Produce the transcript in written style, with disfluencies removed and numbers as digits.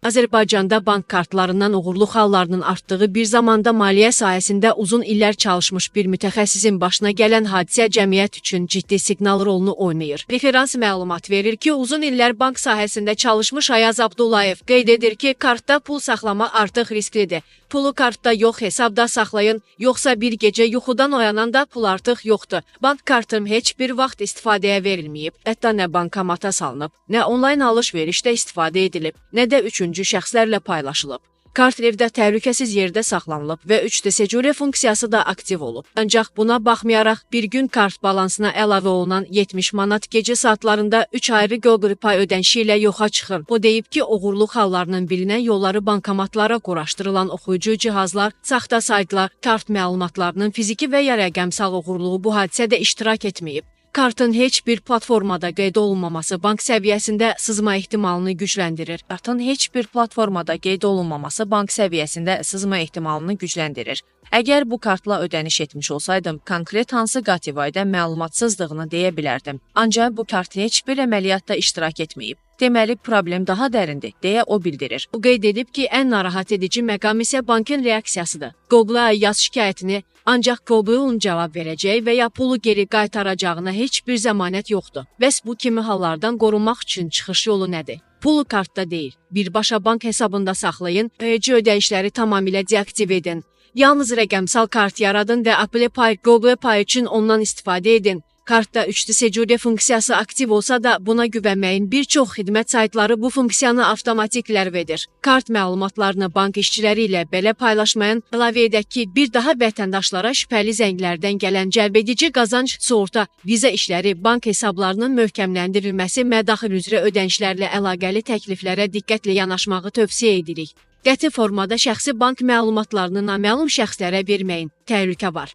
Azərbaycanda bank kartlarından uğurluq hallarının artdığı bir zamanda maliyyə sahəsində uzun illər çalışmış bir mütəxəssisin başına gələn hadisə cəmiyyət üçün ciddi siqnal rolunu oynayır. Referans məlumat verir ki, uzun illər bank sahəsində çalışmış Ayaz Abdullayev qeyd edir ki, kartda pul saxlama artıq risklidir. Pulu kartda yox, hesabda saxlayın, yoxsa bir gecə yuxudan oyananda pul artıq yoxdur. Bank kartım heç bir vaxt istifadəyə verilməyib, hətta nə bankomata salınıb, nə onlayn alış-verişdə istifadə edilib, nə də üçüncü şəxslərlə paylaşılıb. Kart evdə təhlükəsiz yerdə saxlanılıb və 3D secure funksiyası da aktiv olub. Ancaq buna baxmayaraq bir gün kart balansına əlavə olunan 70 manat gecə saatlarında 3 ayrı Google Pay ödənişi ilə yoxa çıxır. O deyib ki, uğurluq hallarının bilinən yolları bankomatlara quraşdırılan oxuyucu cihazlar, saxta saytlar, kart məlumatlarının fiziki və ya rəqəmsal uğurluğu bu hadisədə iştirak etməyib. Kartın heç bir platformada qeyd olunmaması bank səviyyəsində sızma ehtimalını gücləndirir. Əgər bu kartla ödəniş etmiş olsaydım, konkret hansı qativayda məlumatsızdığını deyə bilərdim. Ancaq bu kart heç bir əməliyyatda iştirak etməyib. Deməli, problem daha dərindir, deyə o bildirir. O qeyd edib ki, ən narahat edici məqam isə bankın reaksiyasıdır. Google-a yaz şikayətini, ancaq Google-un cavab verəcəyi və ya pulu geri qaytaracağına heç bir zəmanət yoxdur. Bəs bu kimi hallardan qorunmaq üçün çıxış yolu nədir? Pulu kartda deyil, birbaşa bank hesabında saxlayın, ödəyişləri tamamilə deaktiv edin. Yalnız rəqəmsal kart yaradın və Apple Pay, Google Pay üçün ondan istifadə edin. Kartda 3D secure funksiyası aktiv olsa da buna güvənməyin, bir çox xidmət saytları bu funksiyanı avtomatik ləğv edir. Kart məlumatlarını bank işçiləri ilə belə paylaşmayan, əlavə edək ki, bir daha vətəndaşlara şübhəli zənglərdən gələn cəlbedici qazanc, sığorta, viza işləri, bank hesablarının möhkəmləndirilməsi, mədaxil üzrə ödənişlərlə əlaqəli təkliflərə diqqətlə yanaşmağı tövsiyə edirik. Qəti formada şəxsi bank məlumatlarını naməlum şəxslərə verməyin, təhlükə var.